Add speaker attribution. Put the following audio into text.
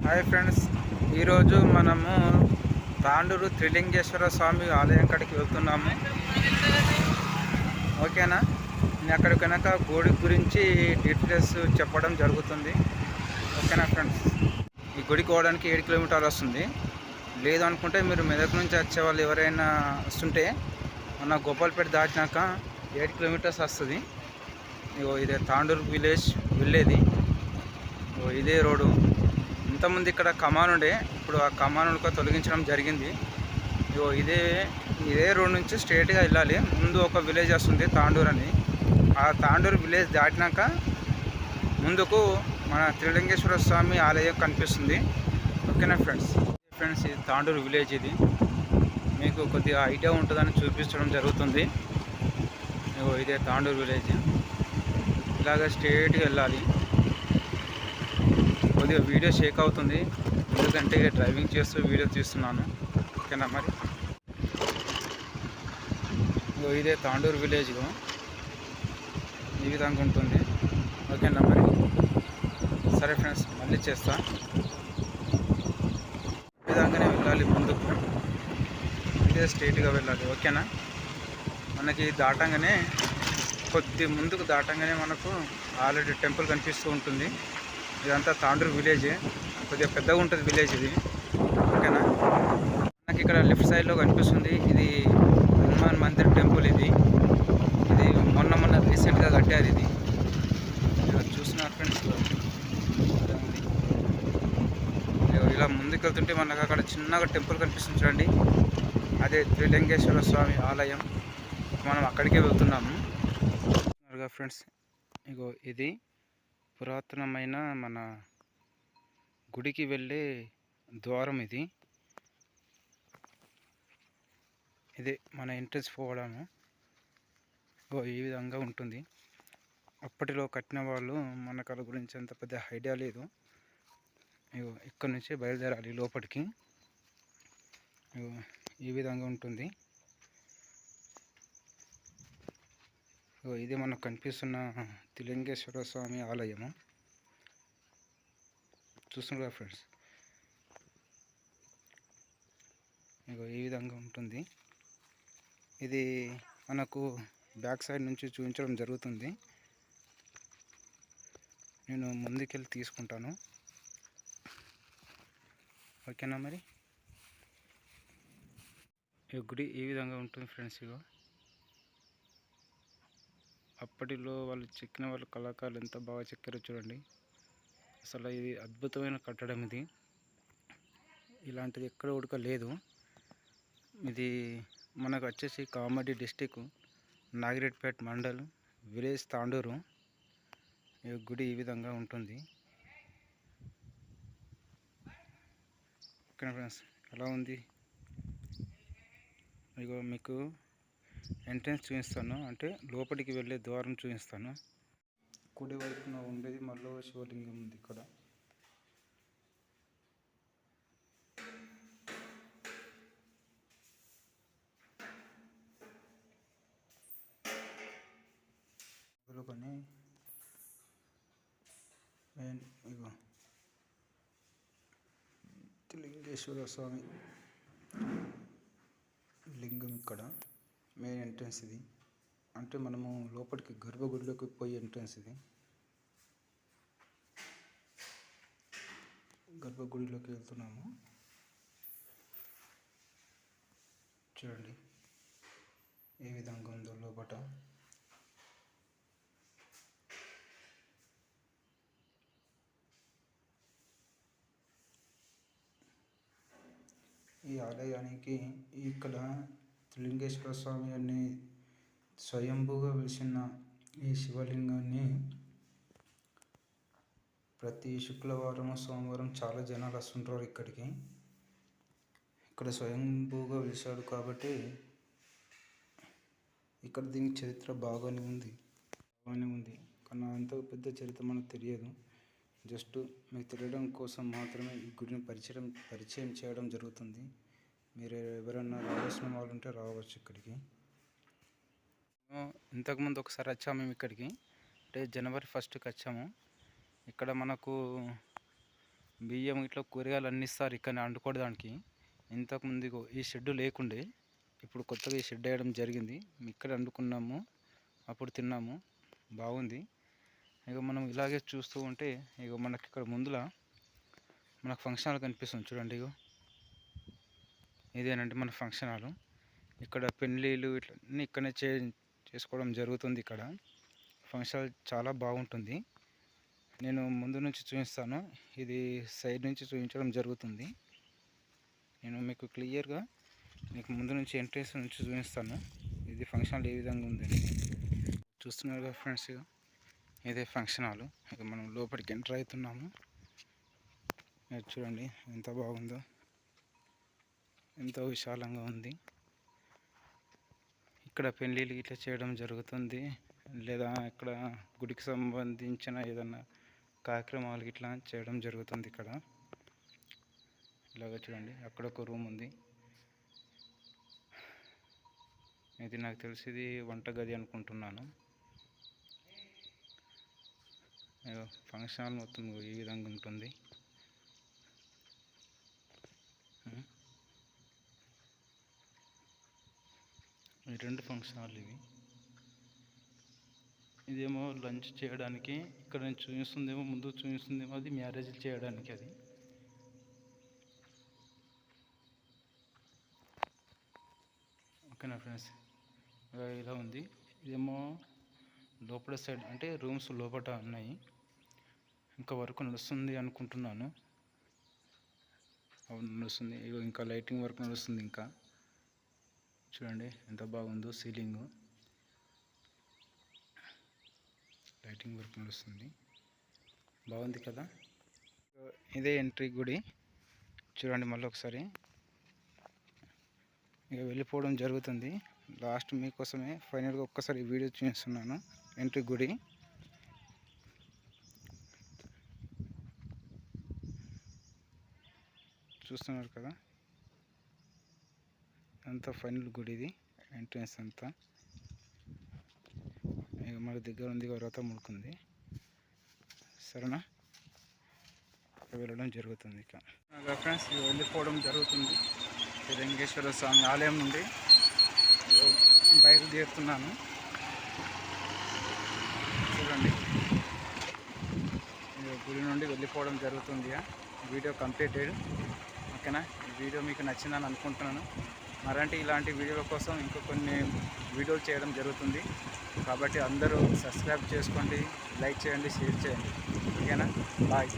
Speaker 1: Hi friends, ఈరోజు మనము తాండూరు త్రిలింగేశ్వర స్వామి ఆలయం కాడికి వెళ్తున్నాము. ఓకేనా? నేను అక్కడికి కనుక గుడి గురించి డీటెయిల్స్ చెప్పడం జరుగుతుంది. ఓకేనా ఫ్రెండ్స్? ఈ గుడికి పోవడానికి 7 కిలోమీటర్లు వస్తుంది. లేదు అనుకుంటే మీరు మెదక్ నుంచి వచ్చే వాళ్ళు ఎవరైనా వస్తుంటే మన గోపాల్పేట దాటినాక 8 కిలోమీటర్స్ వస్తుంది. ఇదే తాండూరు విలేజ్ వెళ్ళేది. ఇదే రోడ్డు. ఇంతకుముందు ఇక్కడ కమాన్ ఉండే, ఇప్పుడు ఆ కమాను తొలగించడం జరిగింది. ఇదే రోడ్ నుంచి స్ట్రైట్గా వెళ్ళాలి. ముందు ఒక విలేజ్ వస్తుంది తాండూరు అని. ఆ తాండూరు విలేజ్ దాటినాక ముందుకు మన త్రిలింగేశ్వర స్వామి ఆలయం కనిపిస్తుంది. ఓకేనా ఫ్రెండ్స్ ఇది తాండూరు విలేజ్. ఇది మీకు కొద్దిగా ఐడియా ఉంటుందని చూపించడం జరుగుతుంది. ఇదే తాండూరు విలేజ్. ఇలాగ స్ట్రైట్గా వెళ్ళాలి. కొద్దిగా వీడియో షేక్ అవుతుంది, ఎందుకంటే డ్రైవింగ్ చేస్తూ వీడియో తీస్తున్నాను. ఓకేనా? మరి ఇదే తాండూరు విలేజ్ ఈ విధంగా ఉంటుంది. ఓకేనా? మరి సరే ఫ్రెండ్స్, మళ్ళీ చేస్తా. ఈ విధంగానే వెళ్ళాలి ముందుకు. ఇదే స్ట్రైట్గా వెళ్ళాలి. ఓకేనా? మనకి దాటంగానే ముందుకు దాటంగానే మనకు ఆల్రెడీ టెంపుల్ కనిపిస్తూ ఉంటుంది. ఇదంతా తాండూరు విలేజ్. కొద్దిగా పెద్దగా ఉంటుంది విలేజ్ ఇది. ఓకేనా? మనకి ఇక్కడ లెఫ్ట్ సైడ్లో కనిపిస్తుంది, ఇది హనుమాన్ మందిర్ టెంపుల్. ఇది మొన్న రీసెంట్గా కట్టారు. ఇది చూస్తున్నారు ఫ్రెండ్స్. ఇలా ముందుకు వెళ్తుంటే మనకు అక్కడ చిన్నగా టెంపుల్ కనిపిస్తుంది చూడండి, అదే త్రిలింగేశ్వర స్వామి ఆలయం. మనం అక్కడికే వెళ్తున్నాము ఫ్రెండ్స్. ఇది పురాతనమైన మన గుడికి వెళ్ళే ద్వారం. ఇది మన ఎంట్రన్స్ పోవడము. ఈ విధంగా ఉంటుంది. అప్పటిలో కట్టిన వాళ్ళు, మనకు వాళ్ళ గురించి అంత పెద్ద ఐడియా లేదు. ఇక్కడ నుంచి బయలుదేరాలి లోపలికి. ఈ విధంగా ఉంటుంది. ఇది మనకు కనిపిస్తున్న త్రిలింగేశ్వర స్వామి ఆలయము. చూస్తున్నారు ఫ్రెండ్స్. ఈ విధంగా ఉంటుంది. ఇది మనకు బ్యాక్ సైడ్ నుంచి చూపించడం జరుగుతుంది. నేను ముందుకెళ్ళి తీసుకుంటాను. ఓకేనా? మరి ఈ గుడి ఈ విధంగా ఉంటుంది ఫ్రెండ్స్. అప్పటిలో వాళ్ళు చెక్కిన వాళ్ళు, కళాకారులు ఎంత బాగా చెక్కారో చూడండి. అసలు ఇది అద్భుతమైన కట్టడం. ఇది ఇలాంటిది ఎక్కడ ఉడక లేదు. ఇది మనకు వచ్చేసి కామారెడ్డి డిస్టిక్, నాగిరెడ్డిపేట మండల్, విలేజ్ తాండూరు. ఈ గుడి ఈ విధంగా ఉంటుంది. ఓకే ఫ్రెండ్స్, ఎలా ఉంది? మీకు ఎంట్రన్స్ చూపిస్తాను, అంటే లోపలికి వెళ్ళే ద్వారం చూపిస్తాను. కుడి వైపున ఉండేది మళ్ళీ శివలింగం ఉంది ఇక్కడ. కానీ మెయిన్ త్రిలింగేశ్వర స్వామి లింగం ఇక్కడ మెయిన్ ఎంట్రన్స్. ఇది అంటే మనము లోపలికి గర్భగుడిలోకి పోయే ఎంట్రన్స్. ఇది గర్భగుడిలోకి వెళ్తున్నాము. చూడండి ఏ విధంగా ఉందో లోపల. ఈ ఆలయానికి ఇక్కడ త్రిలింగేశ్వర స్వామి అనే స్వయంభూగా వెలిసిన ఈ శివలింగాన్ని ప్రతి శుక్రవారం, సోమవారం చాలా జనాలు వస్తుంటారు ఇక్కడికి. ఇక్కడ స్వయంభూగా వెలిశాడు కాబట్టి ఇక్కడ దీనికి చరిత్ర బాగానే ఉంది. కానీ అంత పెద్ద చరిత్ర మనకు తెలియదు. జస్ట్ మీకు తెలియడం కోసం మాత్రమే ఈ గుడిని పరిచయం చేయడం జరుగుతుంది. మీరు ఎవరైనా రావాల్సిన వాళ్ళు ఉంటే రావచ్చు ఇక్కడికి. ఇంతకుముందు ఒకసారి వచ్చాము మేము ఇక్కడికి, అంటే జనవరి 1కి వచ్చాము. ఇక్కడ మనకు బియ్యం ఇట్లా కూరగాయలు అన్ని ఇస్తారు ఇక్కడ వండుకోవడానికి. ఇంతకుముందు ఇగో ఈ షెడ్ లేకుండే, ఇప్పుడు కొత్తగా ఈ షెడ్ వేయడం జరిగింది. ఇక్కడ వండుకున్నాము, అప్పుడు తిన్నాము, బాగుంది. ఇక మనం ఇలాగే చూస్తూ ఉంటే ఇక మనకి ఇక్కడ ముందుల మనకు ఫంక్షన్ హాల్ కనిపిస్తుంది చూడండి. ఇగో ఇదేనంటే మన ఫంక్షన్ హాల్. ఇక్కడ పెళ్ళిళ్ళు ఇట్లా అన్నీ ఇక్కడనే చేసుకోవడం జరుగుతుంది. ఇక్కడ ఫంక్షన్ హాల్ చాలా బాగుంటుంది. నేను ముందు నుంచి చూపిస్తాను, ఇది సైడ్ నుంచి చూపించడం జరుగుతుంది. నేను మీకు క్లియర్గా మీకు ముందు నుంచి ఎంట్రెన్స్ నుంచి చూపిస్తాను. ఇది ఫంక్షన్ హాల్ ఏ విధంగా ఉందని చూస్తున్నారు కదా ఫ్రెండ్స్. ఇదే ఫంక్షన్ హాల్. ఇక మనం లోపలికి ఎంటర్ అవుతున్నాము. చూడండి ఎంత బాగుందో, ఎంతో విశాలంగా ఉంది. ఇక్కడ పెళ్ళిళ్ళు ఇట్లా చేయడం జరుగుతుంది, లేదా ఇక్కడ గుడికి సంబంధించిన ఏదన్నా కార్యక్రమాలు ఇట్లా చేయడం జరుగుతుంది. ఇక్కడ ఇలాగ చూడండి, అక్కడ ఒక రూమ్ ఉంది. ఇది నాకు తెలిసి ఇది వంట గది అనుకుంటున్నాను. ఫంక్షన్ హాల్ మొత్తం ఈ విధంగా ఉంటుంది. ఈ రెండు ఫంక్షన్ హాల్ ఇదేమో లంచ్ చేయడానికి, ఇక్కడ నేను చూపిస్తుందేమో ముందు చూపిస్తుందేమో అది మ్యారేజ్ చేయడానికి. అది ఓకేనా ఫ్రెండ్స్, ఇలా ఉంది. ఇదేమో లోపల సైడ్ అంటే రూమ్స్ లోపల ఉన్నాయి. ఇంకా వర్క్ నడుస్తుంది అనుకుంటున్నాను. అవును నడుస్తుంది. ఇగో ఇంకా లైటింగ్ వర్క్ నడుస్తుంది. ఇంకా చూడండి ఎంత బాగుందో, సీలింగ్ లైటింగ్ వర్క్ నడుస్తుంది, బాగుంది కదా. ఇదే ఎంట్రీ గుడి చూడండి. మళ్ళీ ఒకసారి ఇక వెళ్ళిపోవడం జరుగుతుంది. లాస్ట్ మీకోసమే ఫైనల్గా ఒక్కసారి వీడియో చూపిస్తున్నాను. ఎంట్రీ గుడి చూస్తున్నారు కదా, అంతా ఫైనల్ గుడి. ఇది ఎంట్రన్స్ అంతా. ఇక మన దగ్గర ఉంది, వ్రతం ముడుకుంది. సరేనా, వెళ్ళడం జరుగుతుంది. ఇక ఫ్రెండ్స్ వెళ్ళిపోవడం జరుగుతుంది. వెంకటేశ్వర స్వామి ఆలయం నుండి బయలుదేరుతున్నాను. చూడండి, గుడి నుండి వెళ్ళిపోవడం జరుగుతుంది. Video completed. ఓకేనా, ఈ వీడియో మీకు నచ్చిందని అనుకుంటున్నాను. మరంటే ఇలాంటి వీడియోల కోసం ఇంకా కొన్ని వీడియోలు చేయడం జరుగుతుంది. కాబట్టి అందరూ సబ్స్క్రైబ్ చేసుకోండి, లైక్ చేయండి, షేర్ చేయండి. ఓకేనా, బాయ్.